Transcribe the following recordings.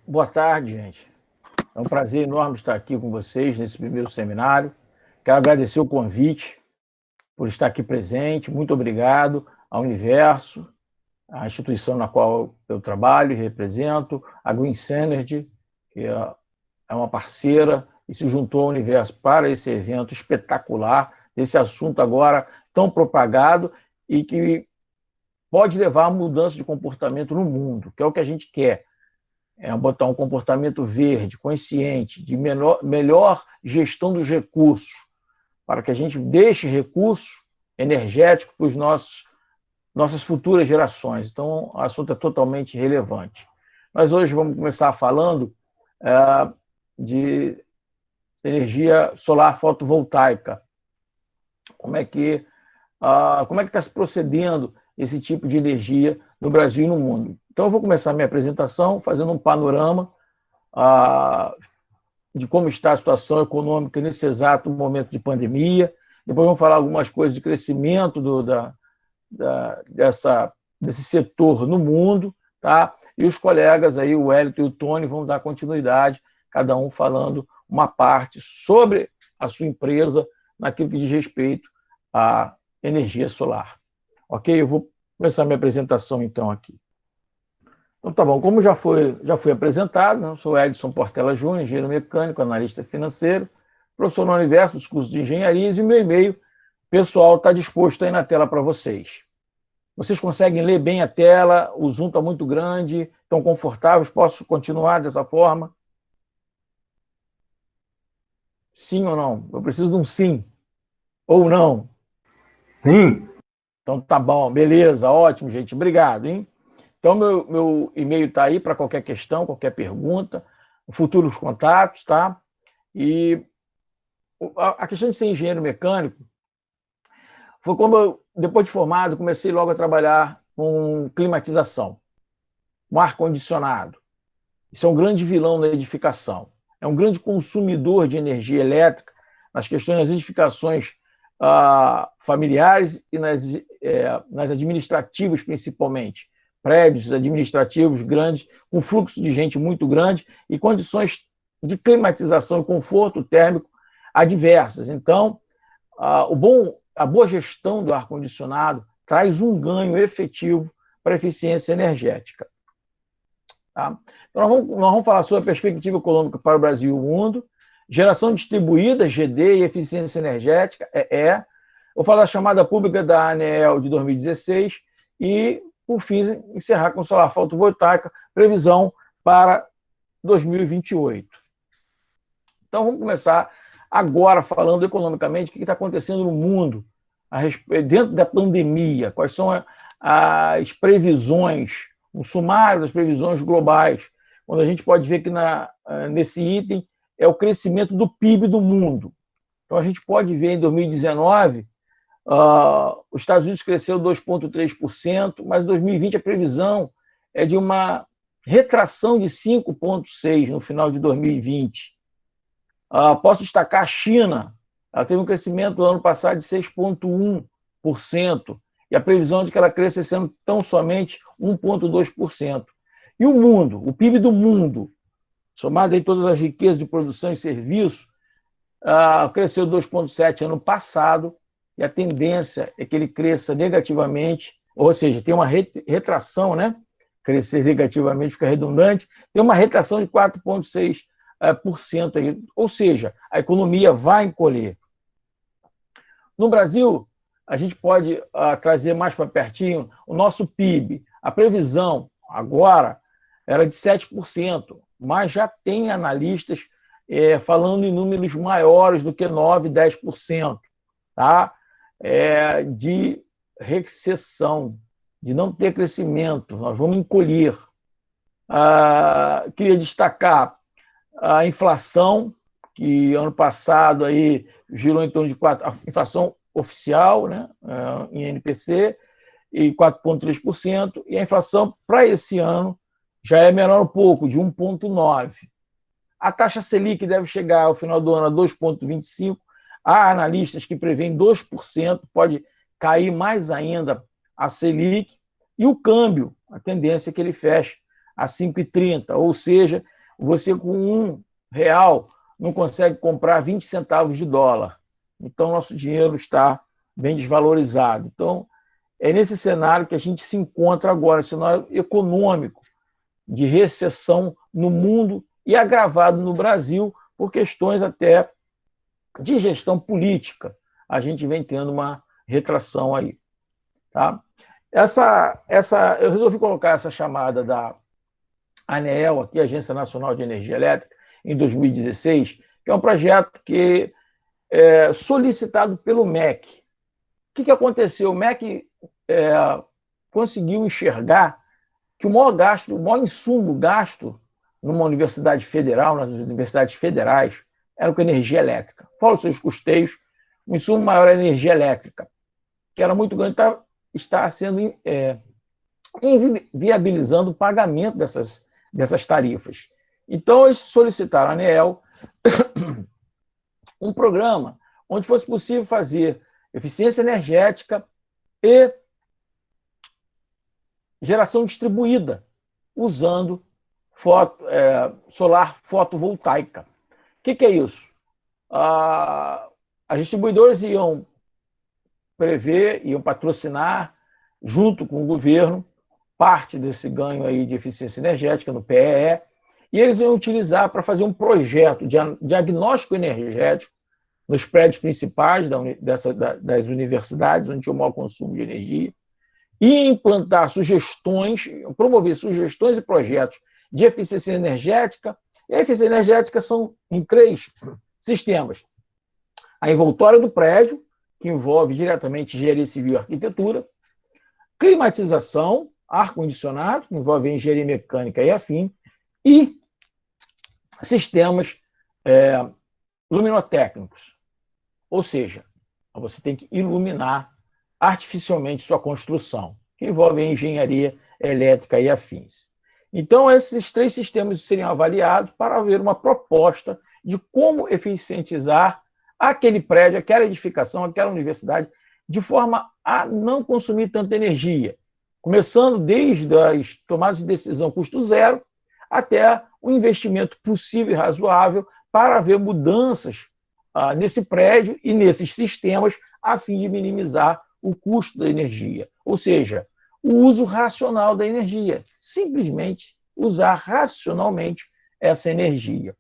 Boa tarde, gente. É um prazer enorme estar aqui com vocês nesse primeiro seminário. Quero agradecer o convite por estar aqui presente. Muito obrigado ao Universo, à instituição na qual eu trabalho e represento, a Green Synergy, que é uma parceira e se juntou ao Universo para esse evento espetacular, esse assunto agora tão propagado e que pode levar a mudança de comportamento no mundo, que é o que a gente quer. É botar um comportamento verde, consciente, de melhor gestão dos recursos, para que a gente deixe recursos energéticos para nossas futuras gerações. Então, o assunto é totalmente relevante. Mas hoje vamos começar falando de energia solar fotovoltaica. Como é que está se procedendo esse tipo de energia no Brasil e no mundo? Então, eu vou começar a minha apresentação fazendo um panorama de como está a situação econômica nesse exato momento de pandemia. Depois vamos falar algumas coisas de crescimento desse setor no mundo, tá? E os colegas aí, o Wellington e o Tony, vão dar continuidade, cada um falando uma parte sobre a sua empresa naquilo que diz respeito à energia solar. Ok? Eu vou começar a minha apresentação então aqui. Então tá bom, como já foi apresentado, né? Eu sou Edson Portela Júnior, engenheiro mecânico, analista financeiro, professor no Universo dos cursos de engenharia, e o meu e-mail pessoal está disposto aí na tela para vocês. Vocês conseguem ler bem a tela? O zoom está muito grande, estão confortáveis? Posso continuar dessa forma? Sim ou não? Eu preciso de um sim. Ou não? Sim. Então tá bom, beleza, ótimo, gente. Obrigado, hein? Então, meu e-mail está aí para qualquer questão, qualquer pergunta, futuros contatos, tá? E a questão de ser engenheiro mecânico foi como eu, depois de formado, comecei logo a trabalhar com climatização, com ar-condicionado. Isso é um grande vilão da edificação. É um grande consumidor de energia elétrica nas questões das edificações familiares e nas administrativas, principalmente. Prédios administrativos grandes, com fluxo de gente muito grande e condições de climatização e conforto térmico adversas. Então, a boa gestão do ar-condicionado traz um ganho efetivo para a eficiência energética. Tá? Então, nós vamos falar sobre a perspectiva econômica para o Brasil e o mundo, geração distribuída, GD, e eficiência energética, EE. Vou falar da chamada pública da ANEEL de 2016 e, por fim, encerrar com solar fotovoltaica, previsão para 2028. Então, vamos começar agora falando economicamente o que está acontecendo no mundo, dentro da pandemia, quais são as previsões, o sumário das previsões globais, quando a gente pode ver que nesse item é o crescimento do PIB do mundo. Então, a gente pode ver em 2019, os Estados Unidos cresceu 2,3%, mas em 2020 a previsão é de uma retração de 5,6% no final de 2020. Posso destacar a China, ela teve um crescimento no ano passado de 6,1%, e a previsão de que ela cresça esse ano tão somente 1,2%. E o mundo, o PIB do mundo, somado em todas as riquezas de produção e serviço, cresceu 2,7% ano passado, e a tendência é que ele cresça negativamente, ou seja, tem uma retração, né? Crescer negativamente fica redundante, tem uma retração de 4,6%, aí, ou seja, a economia vai encolher. No Brasil, a gente pode trazer mais para pertinho o nosso PIB. A previsão agora era de 7%, mas já tem analistas falando em números maiores do que 9%, 10%, tá? De recessão, de não ter crescimento, nós vamos encolher. Queria destacar a inflação, que ano passado aí girou em torno de 4%, a inflação oficial, né, em NPC, e 4,3%, e a inflação para esse ano já é menor um pouco, de 1,9%. A taxa Selic deve chegar ao final do ano a 2,25%. Há analistas que prevêem 2%, pode cair mais ainda a Selic, e o câmbio, a tendência é que ele feche a 5,30, ou seja, você com R$ 1 não consegue comprar 20 centavos de dólar. Então, nosso dinheiro está bem desvalorizado. Então, é nesse cenário que a gente se encontra agora, cenário econômico de recessão no mundo e agravado no Brasil por questões até de gestão política. A gente vem tendo uma retração aí. Tá? Eu resolvi colocar essa chamada da ANEEL, aqui, Agência Nacional de Energia Elétrica, em 2016, que é um projeto que é solicitado pelo MEC. O que aconteceu? O MEC conseguiu enxergar que o maior insumo gasto numa universidade federal, nas universidades federais, era com energia elétrica. Fora os seus custeios, o insumo maior era a energia elétrica, que era muito grande, está sendo inviabilizando o pagamento dessas tarifas. Então, eles solicitaram à ANEEL um programa onde fosse possível fazer eficiência energética e geração distribuída, usando solar fotovoltaica. O que é isso? As distribuidoras iam prever, iam patrocinar, junto com o governo, parte desse ganho aí de eficiência energética no PEE, e eles iam utilizar para fazer um projeto de diagnóstico energético nos prédios principais das universidades, onde tinha o maior consumo de energia, e implantar promover sugestões e projetos de eficiência energética. E a eficiência energética são em 3 sistemas. A envoltória do prédio, que envolve diretamente engenharia civil e arquitetura, climatização, ar-condicionado, que envolve engenharia mecânica e afim, e sistemas luminotécnicos. Ou seja, você tem que iluminar artificialmente sua construção, que envolve engenharia elétrica e afins. Então, esses 3 sistemas seriam avaliados para haver uma proposta de como eficientizar aquele prédio, aquela edificação, aquela universidade, de forma a não consumir tanta energia, começando desde as tomadas de decisão custo zero até o investimento possível e razoável para haver mudanças nesse prédio e nesses sistemas a fim de minimizar o custo da energia. Ou seja, o uso racional da energia. Simplesmente usar racionalmente essa energia.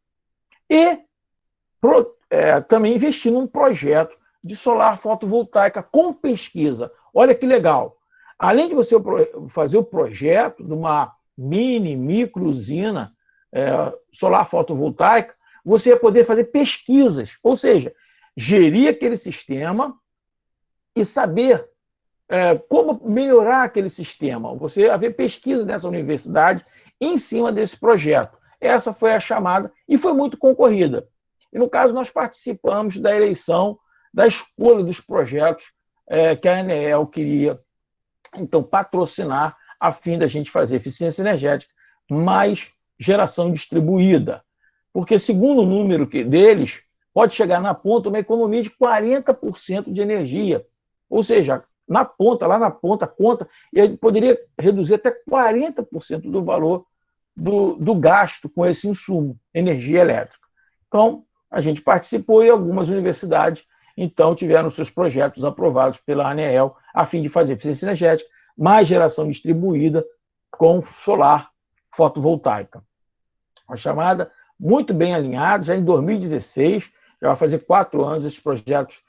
E também investir num projeto de solar fotovoltaica com pesquisa. Olha que legal. Além de você fazer o projeto de uma micro usina solar fotovoltaica, você ia poder fazer pesquisas, ou seja, gerir aquele sistema e saber como melhorar aquele sistema. Você haver pesquisa nessa universidade em cima desse projeto. Essa foi a chamada e foi muito concorrida. E, no caso, nós participamos da eleição, da escolha dos projetos que a ANEEL queria, então, patrocinar a fim da gente fazer eficiência energética mais geração distribuída. Porque, segundo o número deles, pode chegar na ponta uma economia de 40% de energia. Ou seja, na ponta, lá na ponta, conta, e aí poderia reduzir até 40% do valor do gasto com esse insumo, energia elétrica. Então, a gente participou e algumas universidades, então, tiveram seus projetos aprovados pela ANEEL a fim de fazer eficiência energética, mais geração distribuída com solar fotovoltaica. Uma chamada muito bem alinhada, já em 2016, já vai fazer 4 anos, esses projetos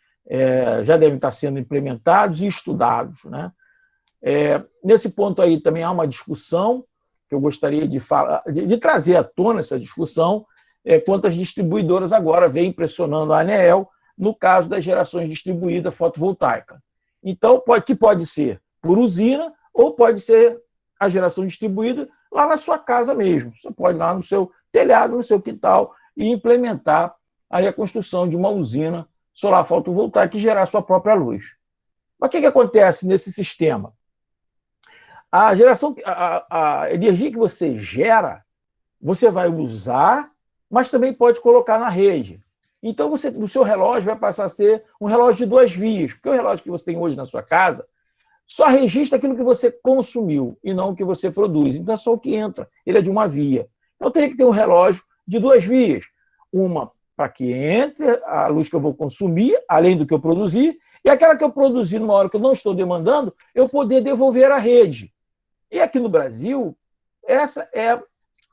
já devem estar sendo implementados e estudados, né? Nesse ponto aí também há uma discussão que eu gostaria de trazer à tona essa discussão, quanto às distribuidoras agora vêm pressionando a ANEEL no caso das gerações distribuídas fotovoltaica. Então, pode ser por usina ou pode ser a geração distribuída lá na sua casa mesmo. Você pode ir lá no seu telhado, no seu quintal e implementar aí a construção de uma usina solar fotovoltaica e gerar sua própria luz. Mas o que acontece nesse sistema? A energia que você gera, você vai usar, mas também pode colocar na rede. Então, o seu relógio vai passar a ser um relógio de 2 vias, porque o relógio que você tem hoje na sua casa só registra aquilo que você consumiu e não o que você produz. Então, é só o que entra. Ele é de uma via. Então, eu teria que ter um relógio de duas vias. Uma para que entre a luz que eu vou consumir, além do que eu produzi, e aquela que eu produzi numa hora que eu não estou demandando, eu poder devolver à rede. E aqui no Brasil, essa é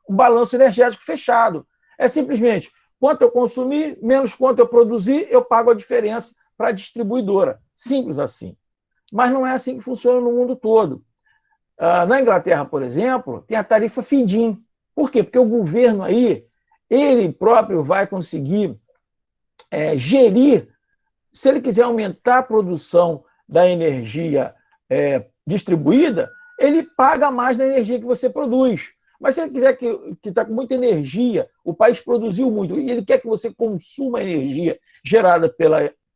o balanço energético fechado. É simplesmente quanto eu consumir, menos quanto eu produzir, eu pago a diferença para a distribuidora. Simples assim. Mas não é assim que funciona no mundo todo. Na Inglaterra, por exemplo, tem a tarifa feed-in. Por quê? Porque o governo aí, ele próprio vai conseguir gerir, se ele quiser aumentar a produção da energia distribuída, ele paga mais na energia que você produz. Mas se ele quiser que está com muita energia, o país produziu muito, e ele quer que você consuma a energia gerada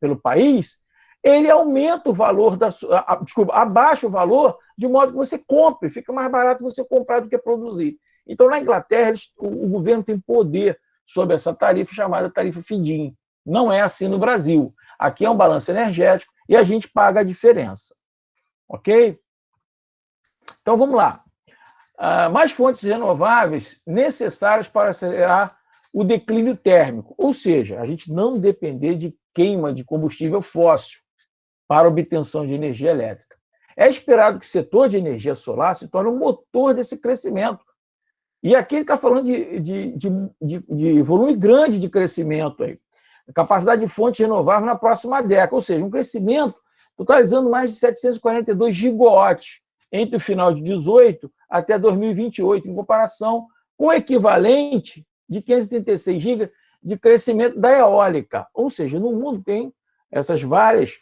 pelo país, ele aumenta o valor abaixa o valor, de modo que você compre, fica mais barato você comprar do que produzir. Então, na Inglaterra, o governo tem poder sobre essa tarifa chamada tarifa feed-in. Não é assim no Brasil. Aqui é um balanço energético e a gente paga a diferença. Ok? Então, vamos lá. Mais fontes renováveis necessárias para acelerar o declínio térmico, ou seja, a gente não depender de queima de combustível fóssil para obtenção de energia elétrica. É esperado que o setor de energia solar se torne um motor desse crescimento. E aqui ele está falando de volume grande de crescimento aí. Capacidade de fontes renováveis na próxima década, ou seja, um crescimento totalizando mais de 742 gigawatts entre o final de 18 até 2028, em comparação com o equivalente de 536 gigas de crescimento da eólica. Ou seja, no mundo tem essas várias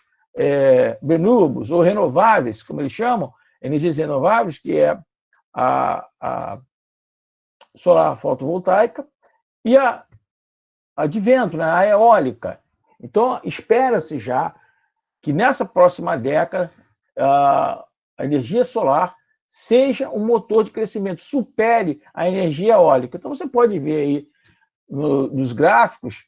renewables ou renováveis, como eles chamam, energias renováveis, que é a solar fotovoltaica e a de vento, né, a eólica. Então, espera-se já que nessa próxima década a energia solar seja um motor de crescimento, supere a energia eólica. Então, você pode ver aí nos gráficos,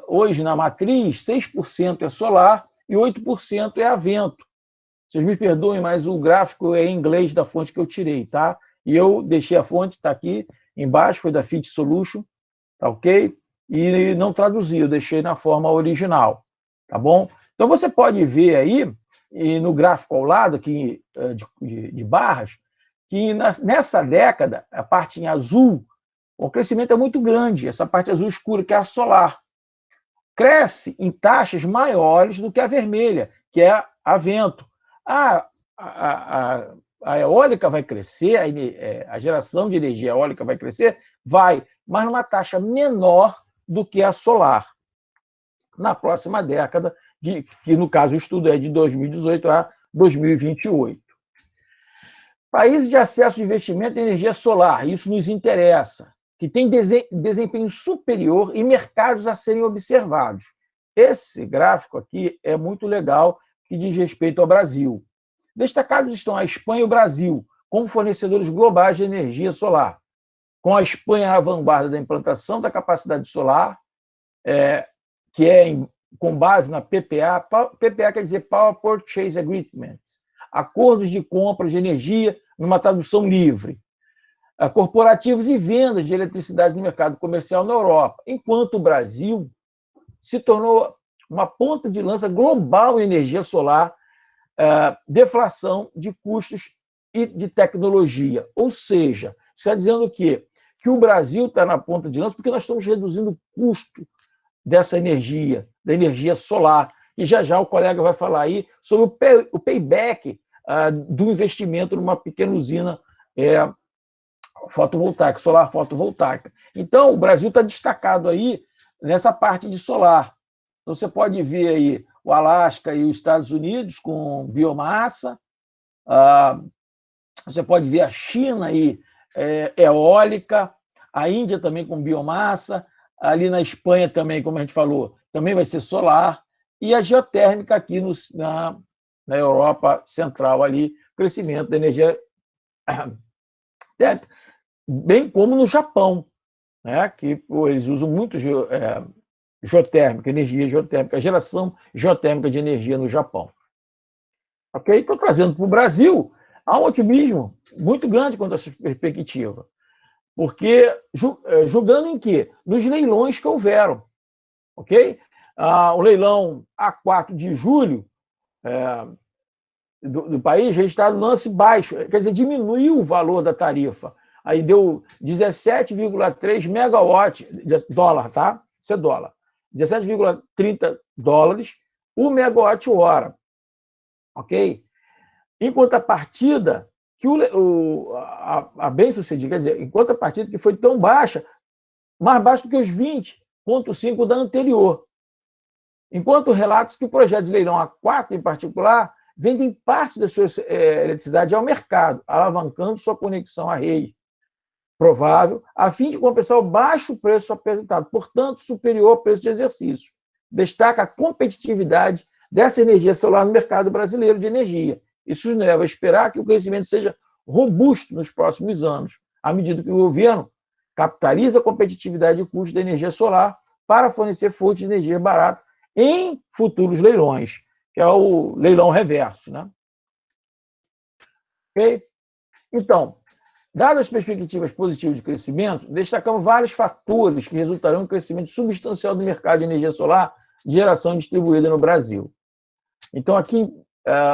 hoje na matriz, 6% é solar e 8% é a vento. Vocês me perdoem, mas o gráfico é em inglês da fonte que eu tirei, tá? E eu deixei a fonte, está aqui embaixo, foi da Fit Solution, tá ok? E não traduzi, eu deixei na forma original, tá bom? Então, você pode ver aí, e no gráfico ao lado, aqui de barras, que nessa década, a parte em azul, o crescimento é muito grande, essa parte azul escura, que é a solar. Cresce em taxas maiores do que a vermelha, que é a vento. A eólica vai crescer, a geração de energia eólica vai crescer? Vai, mas numa taxa menor do que a solar. Na próxima década, que no caso o estudo é de 2018 a 2028. Países de acesso de investimento em energia solar, isso nos interessa, que tem desempenho superior e mercados a serem observados. Esse gráfico aqui é muito legal, que diz respeito ao Brasil. Destacados estão a Espanha e o Brasil, como fornecedores globais de energia solar, com a Espanha na vanguarda da implantação da capacidade solar, que é com base na PPA. PPA quer dizer Power Purchase Agreement, acordos de compra de energia numa tradução livre, corporativos e vendas de eletricidade no mercado comercial na Europa, enquanto o Brasil se tornou uma ponta de lança global em energia solar, deflação de custos e de tecnologia. Ou seja, está dizendo o quê? Que o Brasil está na ponta de lança porque nós estamos reduzindo o custo dessa energia, da energia solar. E já o colega vai falar aí sobre o payback do investimento numa pequena usina fotovoltaica, solar fotovoltaica. Então, o Brasil está destacado aí nessa parte de solar. Então, você pode ver aí o Alasca e os Estados Unidos com biomassa, você pode ver a China aí, eólica, a Índia também com biomassa, ali na Espanha também, como a gente falou, também vai ser solar, e a geotérmica aqui na Europa Central ali, crescimento da energia térmica, bem como no Japão, né, que eles usam muito geotérmica, energia geotérmica, geração geotérmica de energia no Japão. Ok? Estou trazendo para o Brasil, há um otimismo muito grande quanto a essa perspectiva. Porque, julgando em quê? Nos leilões que houveram, ok? O leilão A4 de julho do país registrado lance baixo, quer dizer, diminuiu o valor da tarifa. Aí deu 17,3 megawatt, dólar, tá? Isso é dólar. 17,30 dólares o megawatt-hora, ok? Em contrapartida, que a bem-sucedida, quer dizer, em contrapartida que foi tão baixa, mais baixa do que os 20,5 da anterior. Enquanto relatos que o projeto de leilão A4, em particular, vendem parte da sua eletricidade ao mercado, alavancando sua conexão à rede provável, a fim de compensar o baixo preço apresentado, portanto, superior ao preço de exercício. Destaca a competitividade dessa energia solar no mercado brasileiro de energia. Isso nos leva a esperar que o crescimento seja robusto nos próximos anos, à medida que o governo capitaliza a competitividade e custo da energia solar para fornecer fontes de energia barata em futuros leilões, que é o leilão reverso, né? Okay? Então, dadas as perspectivas positivas de crescimento, destacamos vários fatores que resultarão em um crescimento substancial do mercado de energia solar de geração distribuída no Brasil. Então, aqui,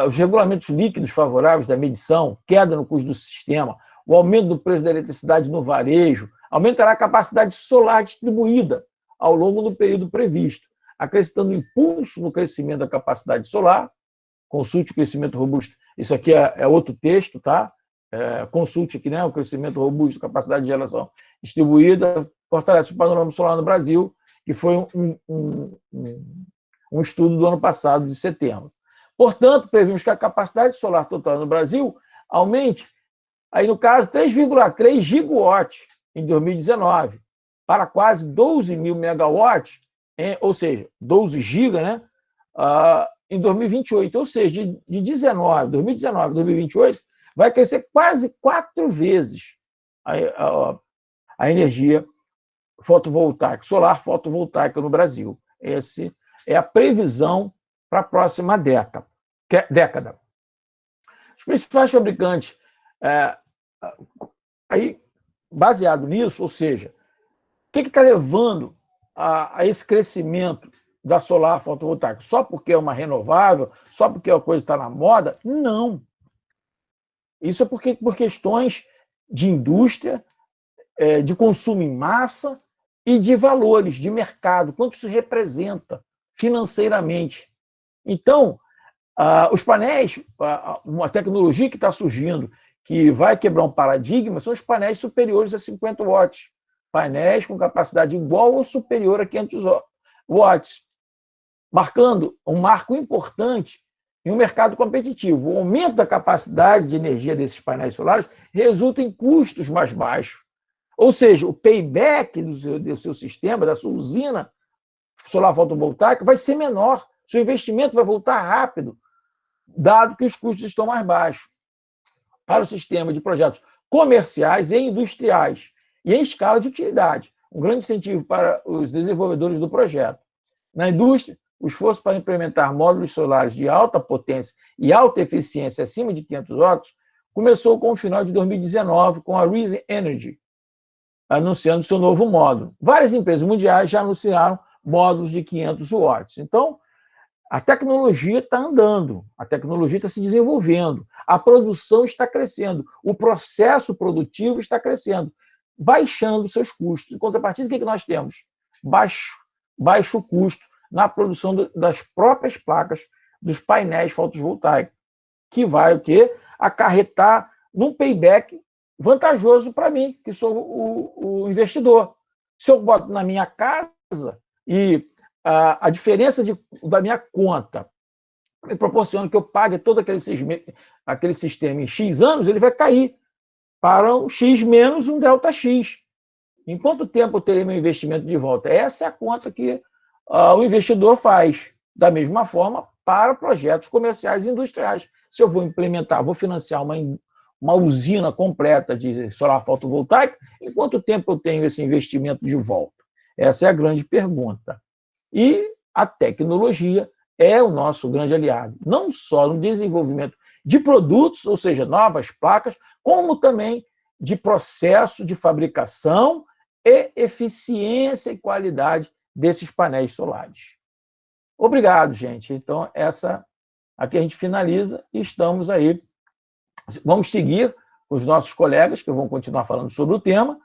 os regulamentos líquidos favoráveis da medição, queda no custo do sistema, o aumento do preço da eletricidade no varejo, aumentará a capacidade solar distribuída ao longo do período previsto, acrescentando impulso no crescimento da capacidade solar. Consulte o crescimento robusto. Isso aqui é outro texto, tá? Consulte aqui, né? O crescimento robusto da capacidade de geração distribuída, fortalece o panorama solar no Brasil, que foi um estudo do ano passado, de setembro. Portanto, previmos que a capacidade solar total no Brasil aumente, aí no caso, 3,3 gigawatts em 2019, para quase 12 mil megawatts, ou seja, 12 giga, né? Em 2028, ou seja, de 2019 a 2028, vai crescer quase 4 vezes a energia fotovoltaica, solar fotovoltaica no Brasil. Essa é a previsão para a próxima década. Os principais fabricantes, aí, baseado nisso, ou seja, o que está levando a esse crescimento da solar fotovoltaica? Só porque é uma renovável? Só porque a coisa está na moda? Não. Isso é por questões de indústria, de consumo em massa e de valores de mercado, quanto isso representa financeiramente. Então, os painéis, uma tecnologia que está surgindo, que vai quebrar um paradigma, são os painéis superiores a 50 watts. Painéis com capacidade igual ou superior a 500 watts, marcando um marco importante em um mercado competitivo. O aumento da capacidade de energia desses painéis solares resulta em custos mais baixos. Ou seja, o payback do seu sistema, da sua usina solar fotovoltaica, vai ser menor. Seu investimento vai voltar rápido, dado que os custos estão mais baixos. Para o sistema de projetos comerciais e industriais, e em escala de utilidade, um grande incentivo para os desenvolvedores do projeto. Na indústria, o esforço para implementar módulos solares de alta potência e alta eficiência acima de 500 watts começou com o final de 2019 com a Reason Energy, anunciando seu novo módulo. Várias empresas mundiais já anunciaram módulos de 500 watts. Então, a tecnologia está andando, a tecnologia está se desenvolvendo, a produção está crescendo, o processo produtivo está crescendo, baixando seus custos. Em contrapartida, o que nós temos? Baixo custo na produção das próprias placas dos painéis fotovoltaicos, que vai o quê? Acarretar num payback vantajoso para mim, que sou o investidor. Se eu boto na minha casa e a diferença da minha conta me proporciona que eu pague todo aquele sistema em X anos, ele vai cair para um X menos um delta X. Em quanto tempo eu terei meu investimento de volta? Essa é a conta que o investidor faz. Da mesma forma, para projetos comerciais e industriais. Se eu vou implementar, vou financiar uma usina completa de solar fotovoltaica, em quanto tempo eu tenho esse investimento de volta? Essa é a grande pergunta. E a tecnologia é o nosso grande aliado, não só no desenvolvimento de produtos, ou seja, novas placas, como também de processo de fabricação e eficiência e qualidade desses painéis solares. Obrigado, gente. Então, aqui a gente finaliza e estamos aí. Vamos seguir com os nossos colegas, que vão continuar falando sobre o tema,